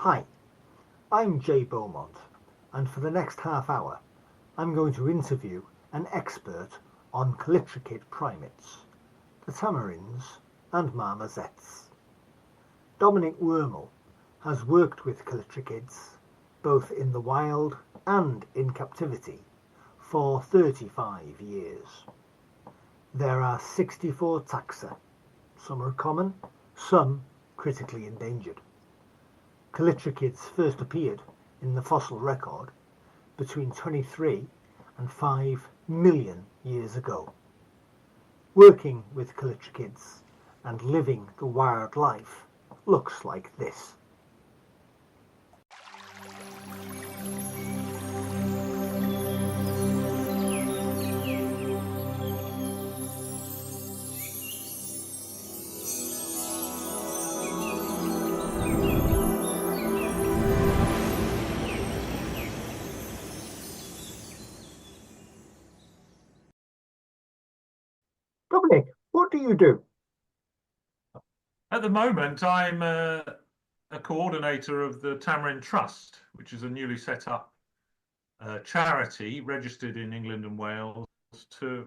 Hi, I'm Jay Beaumont, and for the next half hour, I'm going to interview an expert on callitrichid primates, the tamarins and marmosets. Dominic Wormell has worked with callitrichids, both in the wild and in captivity, for 35 years. There are 64 taxa. Some are common, some critically endangered. Callitrichids first appeared in the fossil record between 23 and 5 million years ago. Working with callitrichids and living the wild life looks like this. Dominic, what do you do? At the moment, I'm a coordinator of the Tamarin Trust, which is a newly set up charity registered in England and Wales to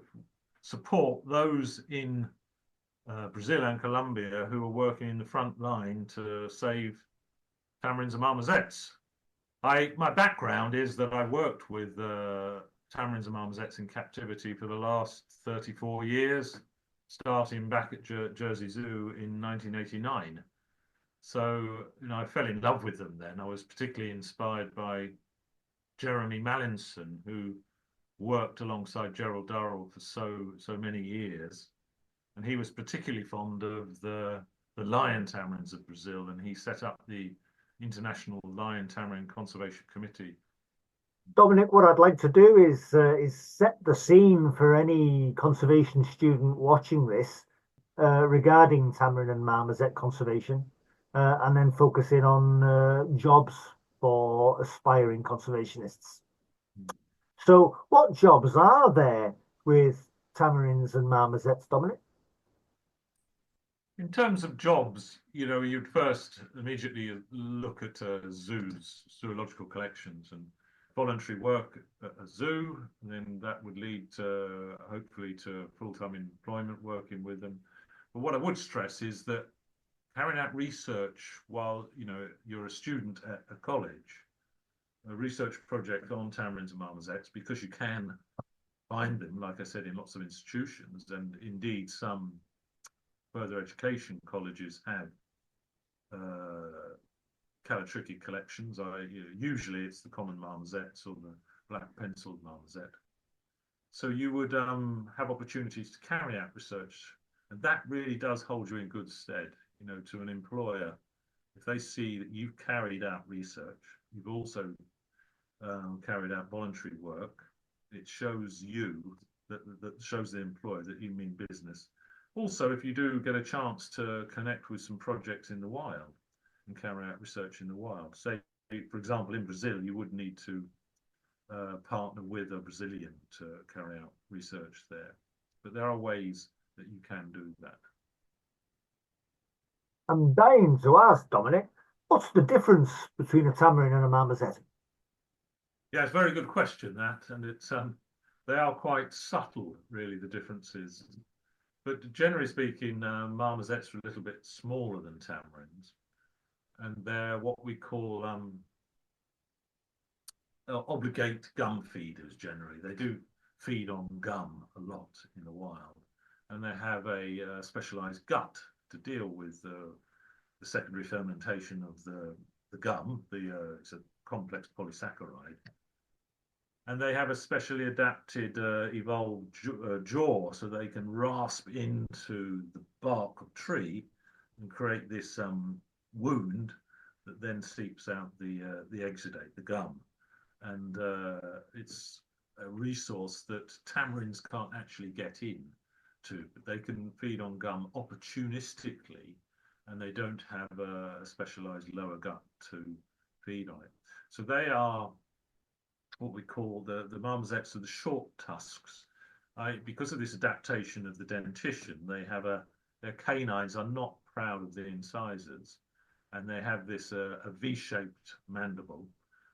support those in Brazil and Colombia who are working in the front line to save tamarins and marmosets. My background is that I worked with tamarins and marmosets in captivity for the last 34 years, starting back at Jersey Zoo in 1989. So, I fell in love with them then. I was particularly inspired by Jeremy Mallinson, who worked alongside Gerald Durrell for so many years. And he was particularly fond of the lion tamarins of Brazil, and he set up the International Lion Tamarin Conservation Committee. Dominic, what I'd like to do is set the scene for any conservation student watching this regarding tamarin and marmoset conservation, and then focus in on jobs for aspiring conservationists. So, what jobs are there with tamarins and marmosets, Dominic? In terms of jobs, you'd first immediately look at zoos, zoological collections, and voluntary work at a zoo, and then that would lead to hopefully to full-time employment working with them. But what I would stress is that carrying out research while you're a student at a college, a research project on tamarins and marmosets, because you can find them, like I said, in lots of institutions, and indeed some further education colleges have callitrichid collections. Usually it's the common marmosets or the black penciled marmoset. So you would have opportunities to carry out research, and that really does hold you in good stead, to an employer. If they see that you've carried out research, you've also carried out voluntary work, it shows you, that shows the employer that you mean business. Also, if you do get a chance to connect with some projects in the wild and carry out research in the wild, say, for example, in Brazil, you would need to partner with a Brazilian to carry out research there. But there are ways that you can do that. I'm dying to ask, Dominic, what's the difference between a tamarin and a marmoset? Yeah, it's a very good question, that, and it's they are quite subtle, really, the differences. But generally speaking, marmosets are a little bit smaller than tamarins, and they're what we call obligate gum feeders. Generally, they do feed on gum a lot in the wild, and they have a specialized gut to deal with the secondary fermentation of the gum. It's a complex polysaccharide. And they have a specially adapted, evolved jaw, so they can rasp into the bark of tree and create this wound that then seeps out the exudate, the gum. And it's a resource that tamarins can't actually get in to, but they can feed on gum opportunistically, and they don't have a specialized lower gut to feed on it. So they are what we call the marmosets of the short tusks. Because of this adaptation of the dentition, they have their canines are not proud of the incisors, and they have this a V-shaped mandible,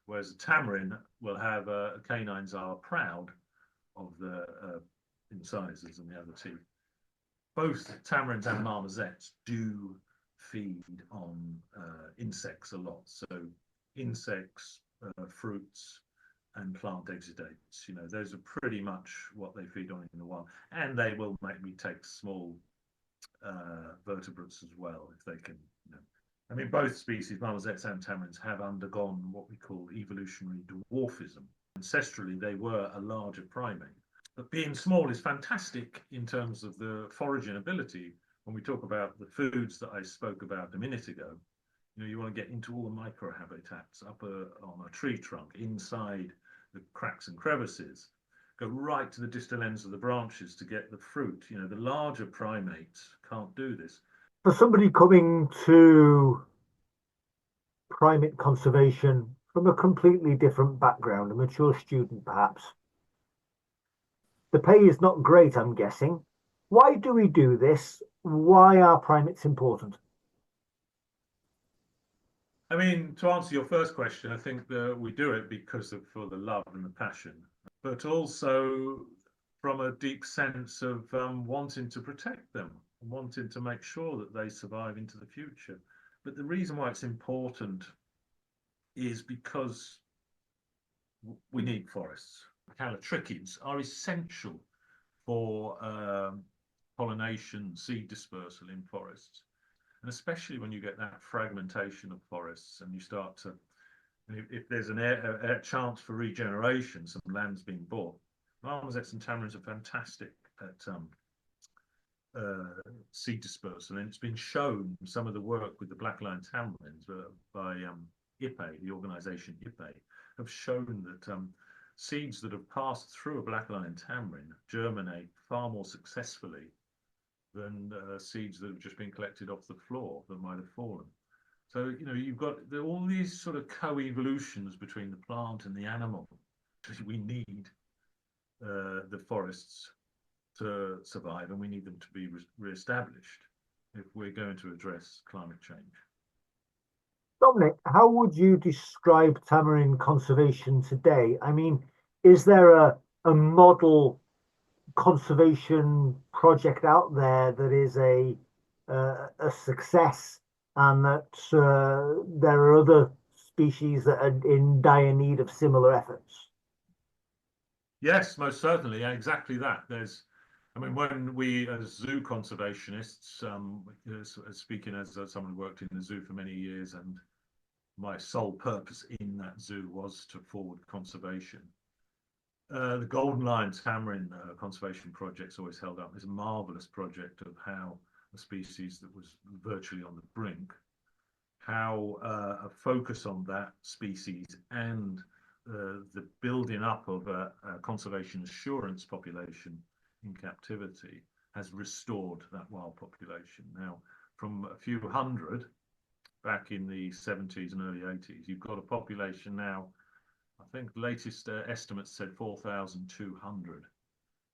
whereas a tamarin will have canines are proud of the incisors and the other teeth. Both tamarins and marmosets do feed on insects a lot. So insects, fruits, and plant exudates. You know, those are pretty much what they feed on in the wild. And they will maybe take small vertebrates as well if they can. You know. I mean, both species, marmosets and tamarins, have undergone what we call evolutionary dwarfism. Ancestrally, they were a larger primate. But being small is fantastic in terms of the foraging ability. When we talk about the foods that I spoke about a minute ago, you know, you want to get into all the microhabitats up on a tree trunk, inside the cracks and crevices, go right to the distal ends of the branches to get the fruit. You know, the larger primates can't do this. For somebody coming to primate conservation from a completely different background, a mature student perhaps, the pay is not great, I'm guessing. Why do we do this? Why are primates important? I mean, to answer your first question, I think that we do it because of for the love and the passion, but also from a deep sense of wanting to protect them, wanting to make sure that they survive into the future. But the reason why it's important is because we need forests. Callitrichids are essential for pollination, seed dispersal in forests. And especially when you get that fragmentation of forests and you start to, if there's a chance for regeneration, some land's being bought. Marmosets and tamarins are fantastic at seed dispersal, and it's been shown, some of the work with the black-line tamarins by IPE, the organisation IPE, have shown that seeds that have passed through a black-line tamarin germinate far more successfully than seeds that have just been collected off the floor that might have fallen. So, you know, you've got all these sort of co-evolutions between the plant and the animal. We need the forests to survive, and we need them to be re-established if we're going to address climate change. Dominic, how would you describe tamarin conservation today? I mean, is there a model conservation project out there that is a success, and that there are other species that are in dire need of similar efforts? Yes, most certainly, yeah, exactly that. I mean, when we as zoo conservationists, speaking as someone who worked in the zoo for many years, and my sole purpose in that zoo was to forward conservation. The Golden Lion Tamarin Conservation Project's always held up. It's a marvelous project of how a species that was virtually on the brink, how a focus on that species and the building up of a conservation assurance population in captivity has restored that wild population. Now, from a few hundred back in the 70s and early 80s, you've got a population now, I think the latest estimates said 4,200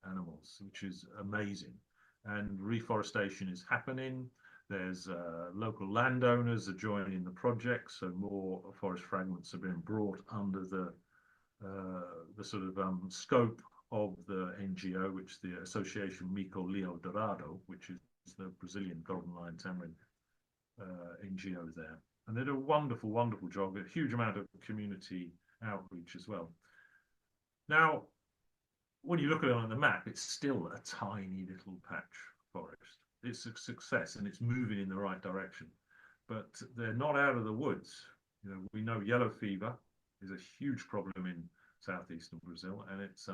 animals, which is amazing. And reforestation is happening. There's local landowners are joining the project, so more forest fragments are being brought under the sort of scope of the NGO, which the Association Mico Leão Dourado, which is the Brazilian Golden Lion Tamarin NGO there. And they do a wonderful, wonderful job, a huge amount of community outreach as well. Now, when you look at it on the map, it's still a tiny little patch forest. It's a success and it's moving in the right direction, but they're not out of the woods. You know, we know yellow fever is a huge problem in southeastern Brazil, and it's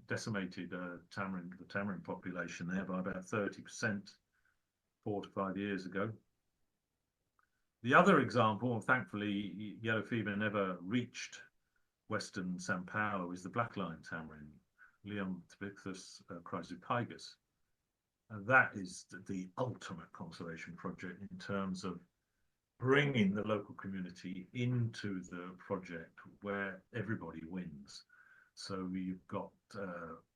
decimated the tamarin population there by about 30% 4 to 5 years ago. The other example, and thankfully yellow fever never reached western São Paulo, is the black-line tamarin, Leontopithecus chrysopygus. And that is the ultimate conservation project in terms of bringing the local community into the project where everybody wins. So you've got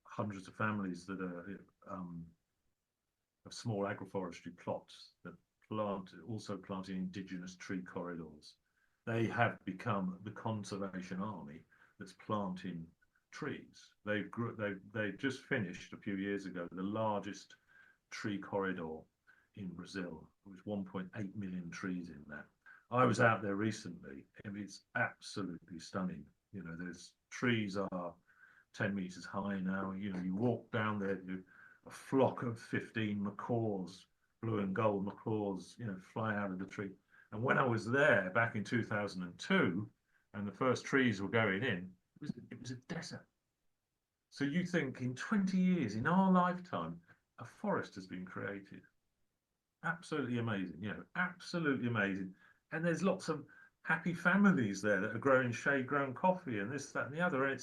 hundreds of families that are of small agroforestry plots that also planting indigenous tree corridors. They have become the conservation army that's planting trees. They've just finished a few years ago the largest tree corridor in Brazil. There was 1.8 million trees in that. I was out there recently, and it's absolutely stunning. You know, there's trees are 10 meters high now. You know, you walk down there, a flock of 15 macaws, blue and gold macaws, you know, fly out of the tree. And when I was there back in 2002, and the first trees were going in, it was a desert. So you think in 20 years, in our lifetime, a forest has been created. Absolutely amazing, you know, absolutely amazing. And there's lots of happy families there that are growing shade-grown coffee and this, that, and the other. And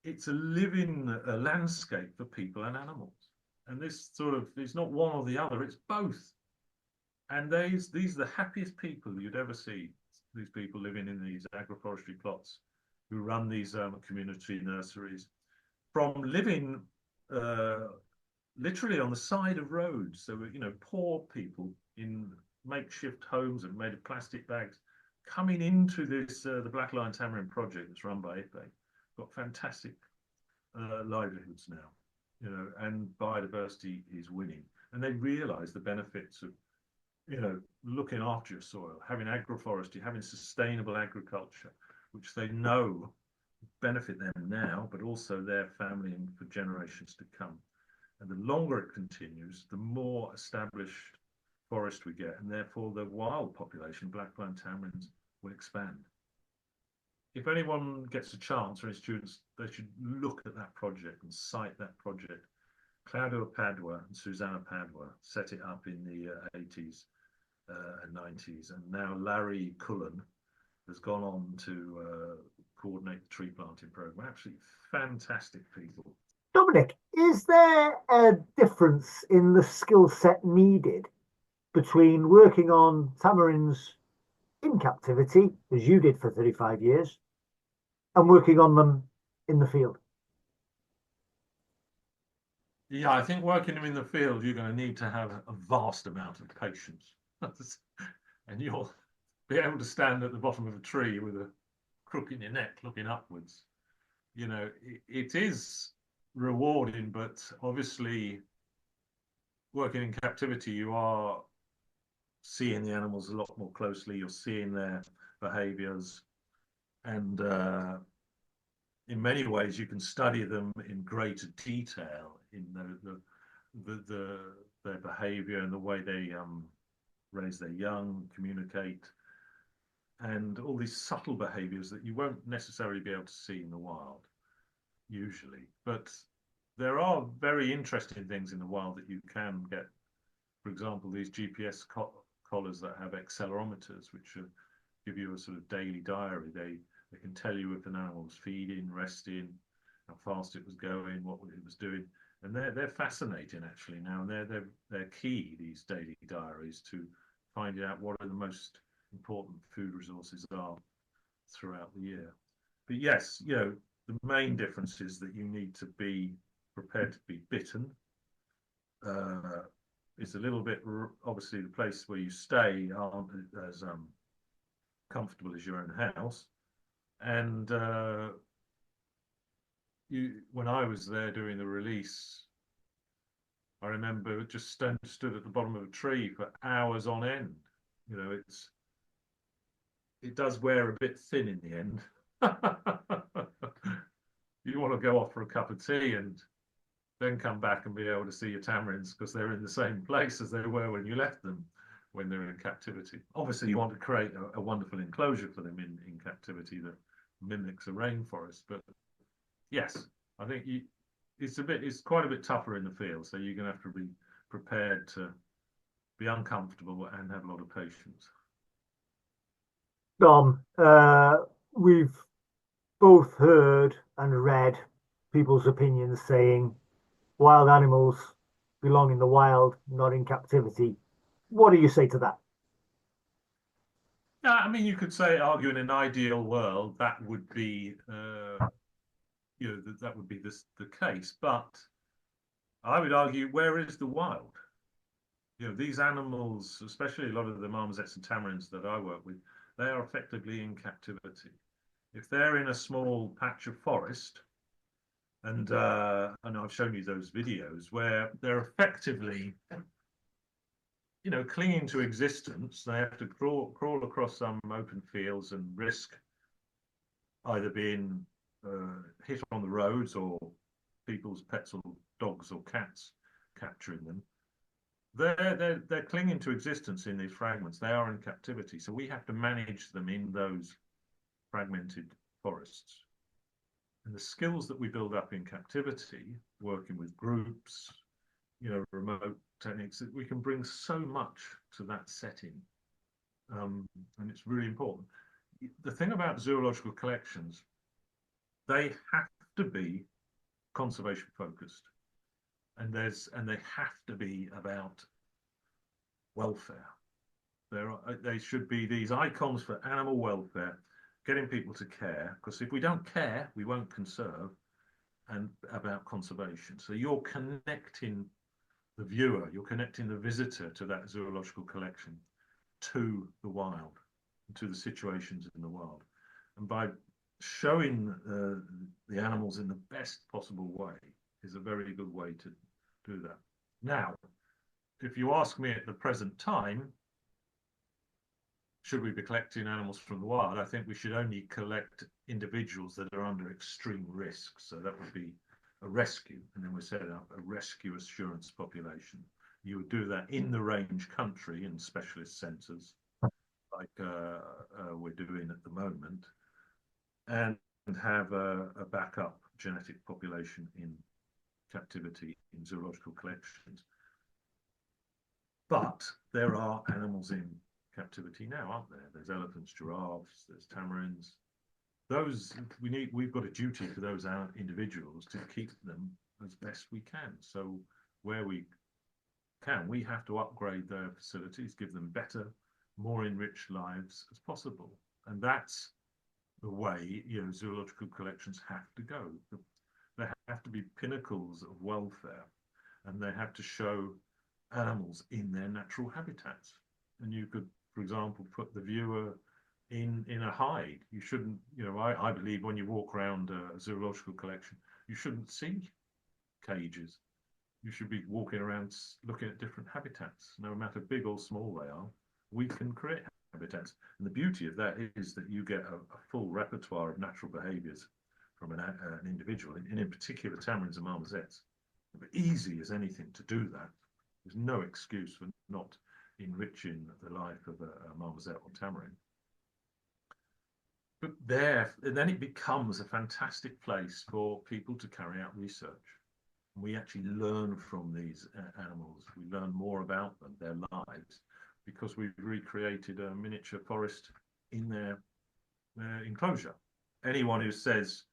it's a living landscape for people and animals. And this sort of, it's not one or the other, it's both. And these are the happiest people you'd ever see. These people living in these agroforestry plots who run these community nurseries, from living literally on the side of roads. So, you know, poor people in makeshift homes and made of plastic bags coming into this, the Black Lion Tamarind project that's run by IFE. Got fantastic livelihoods now, you know, and biodiversity is winning. And they realize the benefits of, you know, looking after your soil, having agroforestry, having sustainable agriculture, which they know benefit them now, but also their family and for generations to come. And the longer it continues, the more established forest we get, and therefore the wild population, black lion tamarins, will expand. If anyone gets a chance, or any students, they should look at that project and cite that project. Claudio Padua and Susanna Padua set it up in the 80s and 90s, and now Larry Cullen has gone on to coordinate the tree planting program. Absolutely fantastic people. Dominic, is there a difference in the skill set needed between working on tamarins in captivity, as you did for 35 years, and working on them in the field? Yeah, I think working them in the field, you're going to need to have a vast amount of patience. And you'll be able to stand at the bottom of a tree with a crook in your neck looking upwards. You know, it is rewarding, but obviously working in captivity, you are seeing the animals a lot more closely. You're seeing their behaviors, and in many ways you can study them in greater detail in their behavior and the way they raise their young, communicate, and all these subtle behaviors that you won't necessarily be able to see in the wild usually. But there are very interesting things in the wild that you can get. For example, these GPS collars that have accelerometers, which give you a sort of daily diary. They can tell you if an animal was feeding, resting, how fast it was going, what it was doing, and they're fascinating actually now. And they're key, these daily diaries, to finding out what are the most important food resources are throughout the year. But yes, you know, the main difference is that you need to be prepared to be bitten. It's a little bit, obviously the place where you stay aren't as comfortable as your own house. And when I was there doing the release, I remember just stood at the bottom of a tree for hours on end. You know, it does wear a bit thin in the end. You want to go off for a cup of tea and then come back and be able to see your tamarins, because they're in the same place as they were when you left them when they're in captivity. Obviously, you want to create a wonderful enclosure for them in captivity that mimics a rainforest. But yes, I think it's quite a bit tougher in the field. So you're going to have to be prepared to be uncomfortable and have a lot of patience. Dom, we've both heard and read people's opinions saying wild animals belong in the wild, not in captivity. What do you say to that? Yeah, I mean, you could say, argue in an ideal world, that would be, you know, that would be the case. But I would argue, where is the wild? these animals, especially a lot of the marmosets and tamarins that I work with, they are effectively in captivity. If they're in a small patch of forest, and I've shown you those videos where they're effectively, clinging to existence. They have to crawl across some open fields and risk either being hit on the roads or people's pets or dogs or cats capturing them. They're clinging to existence in these fragments. They are in captivity, so we have to manage them in those fragmented forests. And the skills that we build up in captivity, working with groups, remote techniques, that we can bring so much to that setting, and it's really important. The thing about zoological collections, they have to be conservation focused, and they have to be about welfare. They should be these icons for animal welfare, getting people to care, because if we don't care, we won't conserve, and about conservation. So you're connecting the viewer, you're connecting the visitor to that zoological collection, to the wild, to the situations in the wild. And by showing the animals in the best possible way is a very good way to do that. Now, if you ask me at the present time, should we be collecting animals from the wild? I think we should only collect individuals that are under extreme risk. So that would be a rescue, and then we set up a rescue assurance population. You would do that in the range country in specialist centres, like we're doing at the moment, and have a backup genetic population in captivity in zoological collections. But there are animals in captivity now, aren't there? There's elephants, giraffes, there's tamarins. Those we've got a duty for those individuals to keep them as best we can. So where we can, we have to upgrade their facilities, give them better, more enriched lives as possible. And that's the way zoological collections have to go. They have to be pinnacles of welfare, and they have to show animals in their natural habitats. And you could, for example, put the viewer in a hide. You shouldn't, I believe when you walk around a zoological collection, you shouldn't see cages. You should be walking around looking at different habitats, no matter big or small they are. We can create habitats. And the beauty of that is that you get a full repertoire of natural behaviors from an individual, and in particular tamarins and marmosets. Easy as anything to do that. There's no excuse for not enriching the life of a marmoset or tamarin. But then it becomes a fantastic place for people to carry out research. And we actually learn from these animals. We learn more about them, their lives, because we've recreated a miniature forest in their enclosure. Anyone who says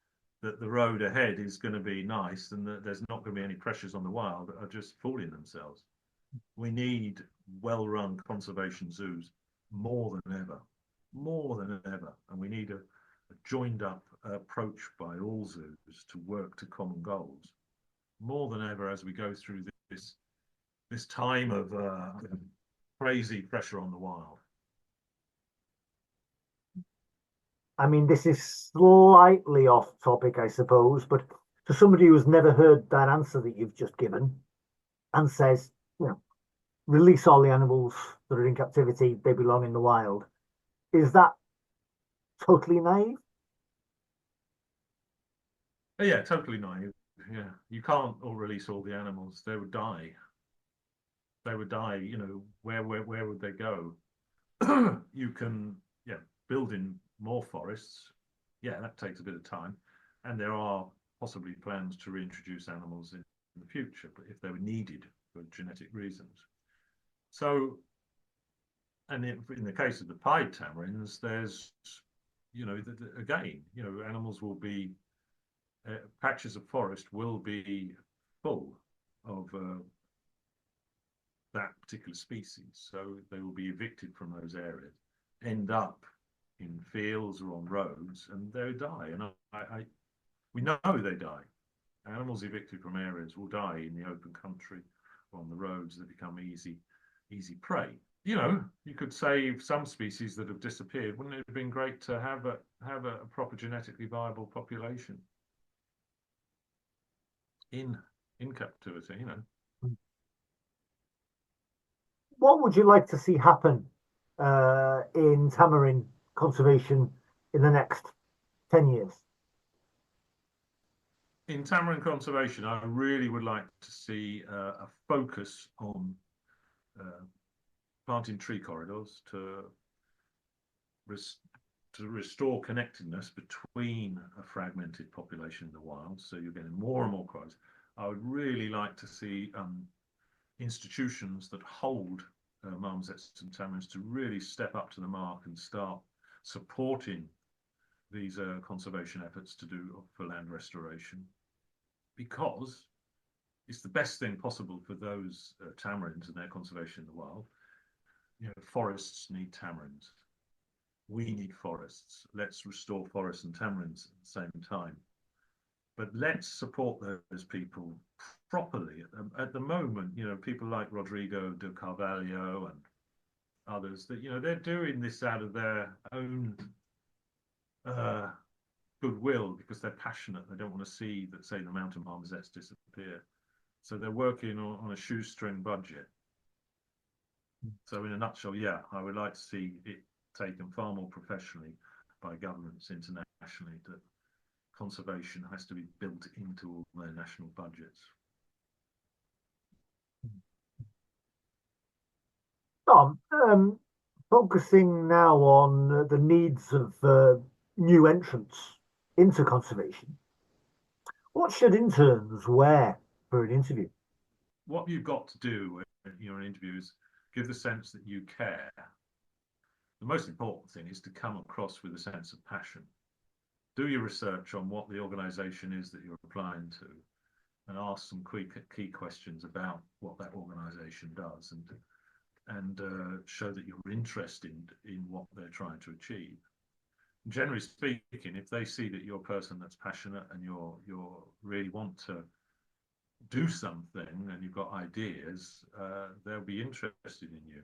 that the road ahead is going to be nice and that there's not going to be any pressures on the wild are just fooling themselves. We need well-run conservation zoos more than ever, and we need a joined-up approach by all zoos to work to common goals more than ever as we go through this time of crazy pressure on the wild. I mean, this is slightly off topic, I suppose, but to somebody who's never heard that answer that you've just given and says, release all the animals that are in captivity, they belong in the wild, is that totally naive? Yeah, totally naive. Yeah, you can't release all the animals. They would die. They would die. Where would they go? You can, build in more forests. Yeah, that takes a bit of time, and there are possibly plans to reintroduce animals in the future, but if they were needed for genetic reasons. So, and in the case of the pied tamarins, there's, again, animals will be, patches of forest will be full of that particular species. So they will be evicted from those areas, end up in fields or on roads, and they'll die. And we know they die. Animals evicted from areas will die in the open country or on the roads that become easy easy prey. You know, you could save some species that have disappeared. Wouldn't it have been great to have a proper genetically viable population in captivity? You know. What would you like to see happen in tamarin conservation in the next 10 years? In tamarin conservation, I really would like to see a focus on planting tree corridors to restore connectedness between a fragmented population in the wild. So you're getting more and more crows. I would really like to see institutions that hold marmosets and tamarins to really step up to the mark and start supporting these conservation efforts to do for land restoration, because it's the best thing possible for those tamarins and their conservation in the wild. You know, forests need tamarins. We need forests. Let's restore forests and tamarins at the same time. But let's support those people properly. At the moment, you know, people like Rodrigo de Carvalho and others, that, you know, they're doing this out of their own goodwill, because they're passionate. They don't want to see that, say, the mountain marmosets disappear. So they're working on a shoestring budget. So in a nutshell, yeah, I would like to see it taken far more professionally by governments internationally, that conservation has to be built into all their national budgets. Tom, focusing now on the needs of new entrants into conservation, what should interns wear for an interview? What you've got to do when you're in an interview is give the sense that you care. The most important thing is to come across with a sense of passion. Do your research on what the organisation is that you're applying to, and ask some key questions about what that organisation does, and show that you're interested in what they're trying to achieve. Generally speaking, if they see that you're a person that's passionate and you're really want to do something and you've got ideas, they'll be interested in you.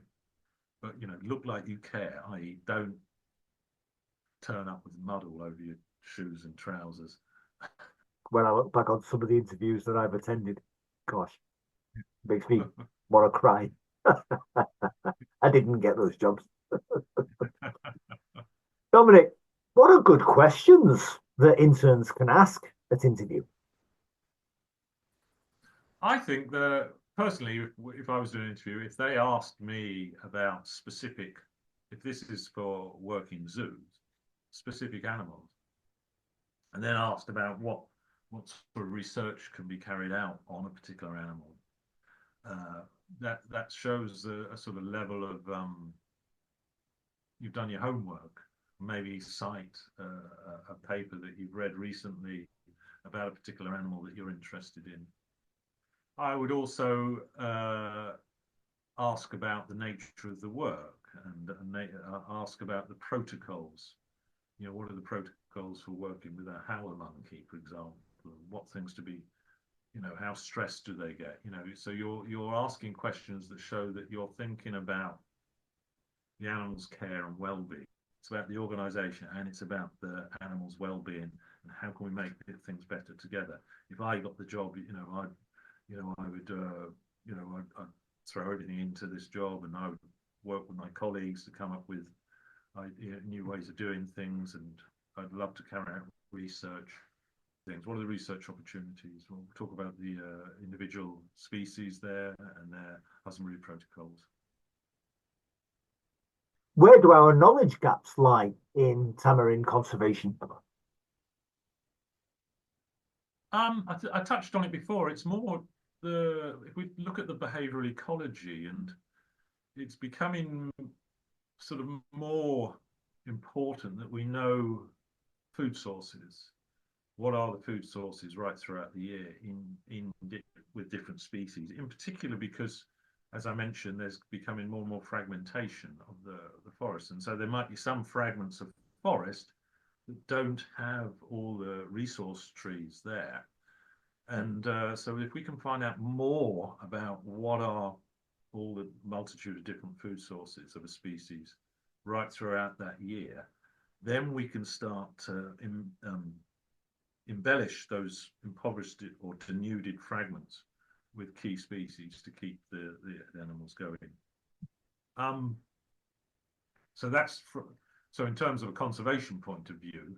But, you know, look like you care, i.e. don't turn up with mud all over your shoes and trousers. When I look back on some of the interviews that I've attended, gosh, makes me want to cry. I didn't get those jobs. Dominic, what are good questions that interns can ask at interview? I think that personally, if I was doing an interview, if they asked me about specific, if this is for working zoos, specific animals, and then asked about what sort of research can be carried out on a particular animal, that shows a sort of level of you've done your homework. Maybe cite a paper that you've read recently about a particular animal that you're interested in. I would also ask about the nature of the work, and ask about the protocols. You know, what are the protocols for working with a howler monkey, for example? What things to be, you know, how stressed do they get? You know, so you're asking questions that show that you're thinking about the animal's care and well-being. It's about the organisation, and it's about the animal's well-being, and how can we make things better together. If I got the job, I would I'd throw everything into this job, and I would work with my colleagues to come up with new ways of doing things, and I'd love to carry out research things. What are the research opportunities? We'll talk about the individual species there and their husbandry protocols. Where do our knowledge gaps lie in tamarin conservation? I touched on it before. It's more if we look at the behavioral ecology, and it's becoming sort of more important that we know food sources. What are the food sources right throughout the year with different species, in particular because, as I mentioned, there's becoming more and more fragmentation of the forest. And so there might be some fragments of forest that don't have all the resource trees there. And so if we can find out more about what are all the multitude of different food sources of a species right throughout that year, then we can start to embellish those impoverished or denuded fragments with key species to keep the animals going. So in terms of a conservation point of view,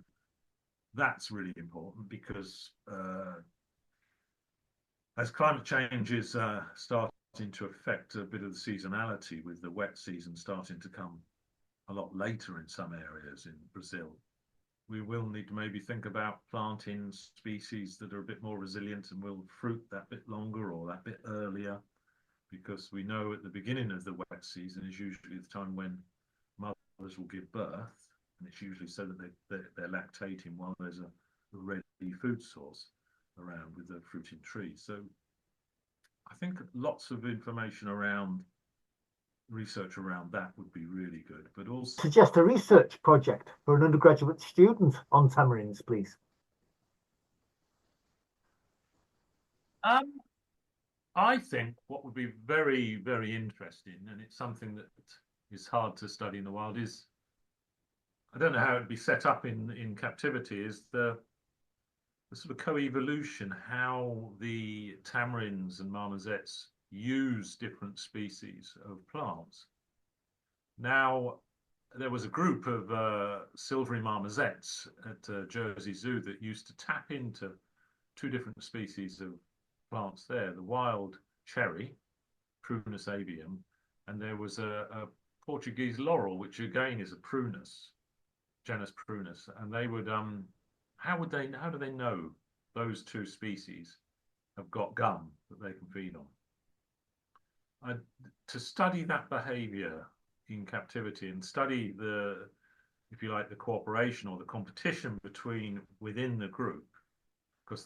that's really important because as climate change is starting to affect a bit of the seasonality, with the wet season starting to come a lot later in some areas in Brazil, we will need to maybe think about planting species that are a bit more resilient and will fruit that bit longer or that bit earlier, because we know at the beginning of the wet season is usually the time when mothers will give birth, and it's usually so that they're lactating while there's a ready food source around with the fruiting trees. So I think lots of information around research around that would be really good, but also suggest a research project for an undergraduate student on tamarins, please. I think what would be very, very interesting, and it's something that is hard to study in the wild, is, I don't know how it'd be set up in captivity, is the sort of co-evolution, how the tamarins and marmosets use different species of plants. Now, there was a group of silvery marmosets at Jersey Zoo that used to tap into two different species of plants there, the wild cherry, Prunus avium, and there was a Portuguese laurel, which again is a prunus, genus Prunus, and they would how do they know those two species have got gum that they can feed on? To study that behavior in captivity and study the, if you like, the cooperation or the competition within the group, because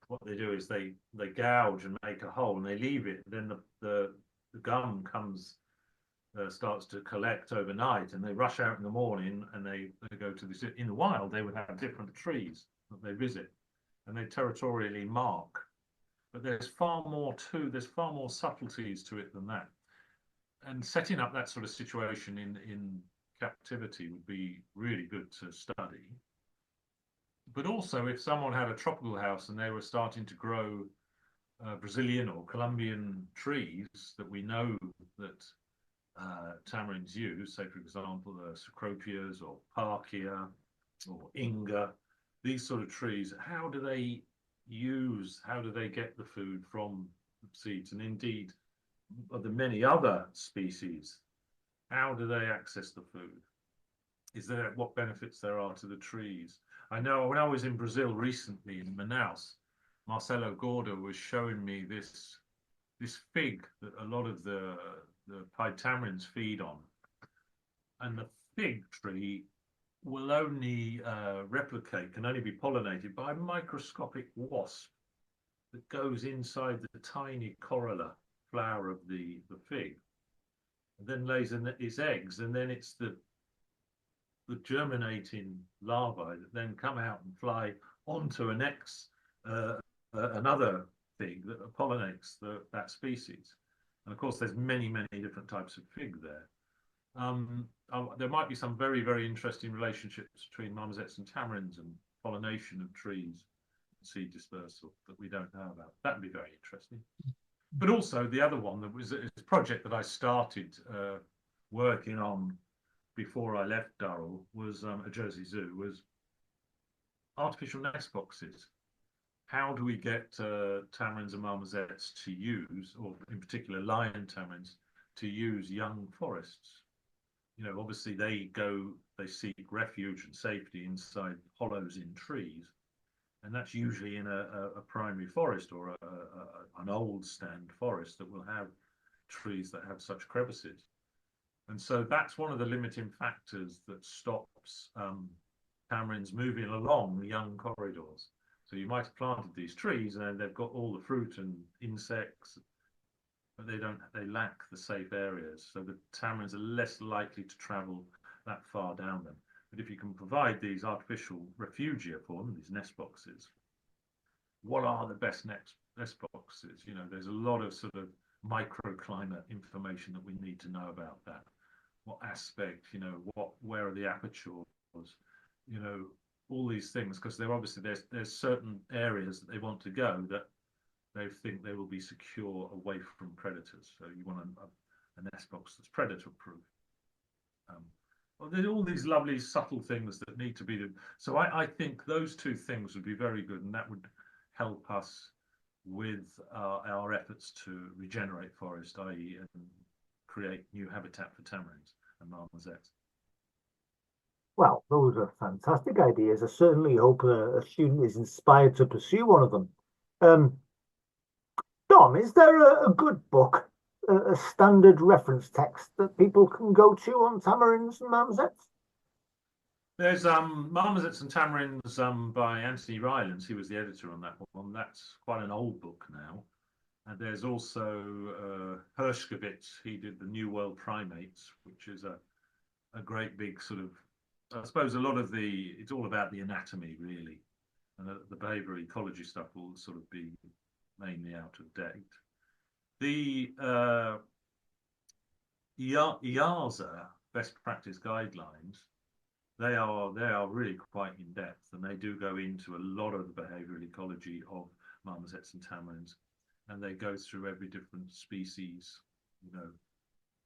what they do is they gouge and make a hole and they leave it. Then the gum starts to collect overnight, and they rush out in the morning and they go to this. In the wild, they would have different trees that they visit, and they territorially mark. But there's far more subtleties to it than that. And setting up that sort of situation in captivity would be really good to study. But also, if someone had a tropical house and they were starting to grow Brazilian or Colombian trees that we know that tamarins use, say for example Cecropias or Parkia or Inga, these sort of trees, how do they get the food from the seeds? And indeed, of the many other species, how do they access the food? What benefits there are to the trees? I know when I was in Brazil recently, in Manaus, Marcelo Gorda was showing me this fig that a lot of the pied tamarins feed on. And the fig tree will only can only be pollinated by a microscopic wasp that goes inside the tiny corolla flower of the fig, and then lays its eggs, and then it's the germinating larvae that then come out and fly onto another fig that pollinates that species. And of course, there's many different types of fig there. There might be some very, very interesting relationships between marmosets and tamarins and pollination of trees and seed dispersal that we don't know about. That would be very interesting. But also the other one that was a project that I started working on before I left Durrell was at Jersey Zoo, was artificial nest boxes. How do we get tamarins and marmosets to use, or in particular lion tamarins, to use young forests? You know, obviously they seek refuge and safety inside hollows in trees, and that's usually in a primary forest or an old stand forest that will have trees that have such crevices. And so that's one of the limiting factors that stops tamarins moving along the young corridors. So you might have planted these trees and they've got all the fruit and insects, but they lack the safe areas. So the tamarins are less likely to travel that far down them. But if you can provide these artificial refugia for them, these nest boxes, what are the best nest boxes? You know, there's a lot of sort of microclimate information that we need to know about that. What aspect, where are the apertures, all these things, because they're obviously there's certain areas that they want to go that they think they will be secure away from predators. So you want a nest box that's predator proof. Well, there's all these lovely subtle things that need to be done. So I think those two things would be very good, and that would help us with our efforts to regenerate forest, i.e. and create new habitat for tamarins and marmosets. Well, those are fantastic ideas. I certainly hope a student is inspired to pursue one of them. Dom, is there a good book, a standard reference text that people can go to on tamarins and marmosets? There's Marmosets and Tamarins by Anthony Rylance. He was the editor on that one. That's quite an old book now. And there's also Hershkovitz. He did the New World Primates, which is a great big sort of, I suppose it's all about the anatomy really. And the behavioral ecology stuff will sort of be mainly out of date. The IARSA best practice guidelines, they are really quite in depth, and they do go into a lot of the behavioral ecology of marmosets and tamarins, and they go through every different species,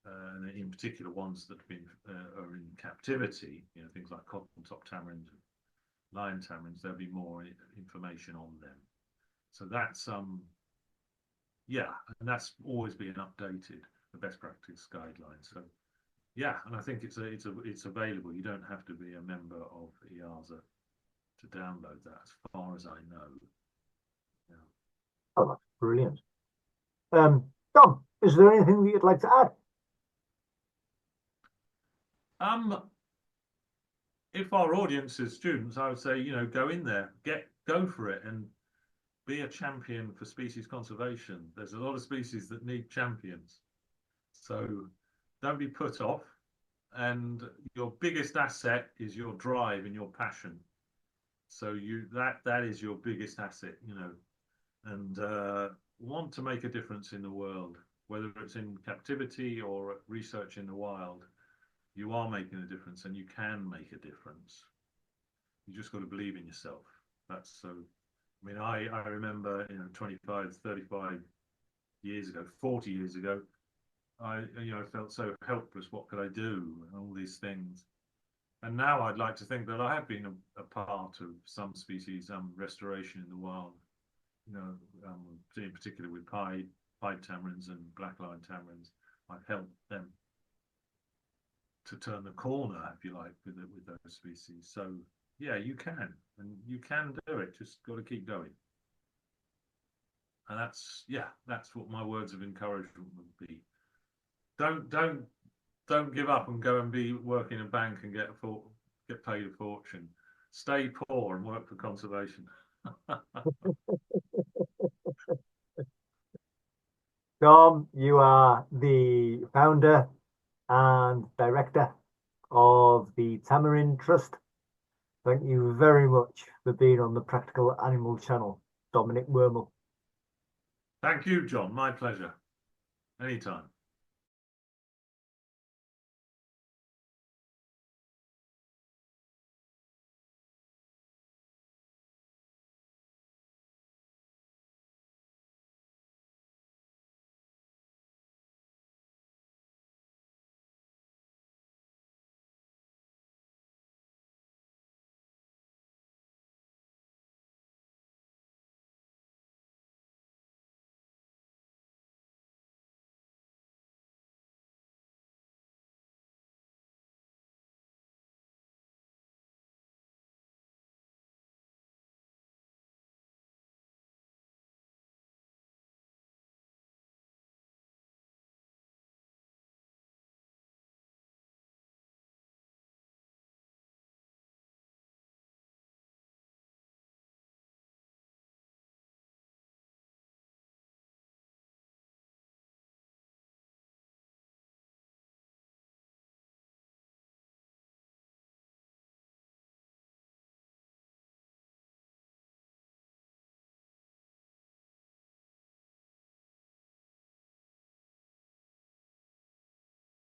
and in particular ones that have been are in captivity, things like cotton top tamarins, lion tamarins. There'll be more information on them. So that's and that's always being updated, the best practice guidelines. So yeah, and I think it's available. You don't have to be a member of IARSA to download that, as far as I know. Yeah. Oh, that's brilliant. Dom, is there anything that you'd like to add? If our audience is students, I would say, go in there, go for it, and be a champion for species conservation. There's a lot of species that need champions. So don't be put off. And your biggest asset is your drive and your passion. So that is your biggest asset, and want to make a difference in the world, whether it's in captivity or research in the wild. You are making a difference, and you can make a difference. You just got to believe in yourself. That's so. I mean, I remember, 25, 35 years ago, 40 years ago, I felt so helpless. What could I do? And all these things. And now I'd like to think that I have been a part of some species restoration in the wild. In particular with pied tamarins and black line tamarins, I've helped them to turn the corner, if you like, with those species. So yeah, you can, and you can do it. Just got to keep going. And that's what my words of encouragement would be. Don't give up and go and be working in a bank and get paid a fortune. Stay poor and work for conservation. Dom, you are the founder and director of the Tamarin Trust. Thank you very much for being on the Practical Animal Channel, Dominic Wormell. Thank you, John. My pleasure. Anytime.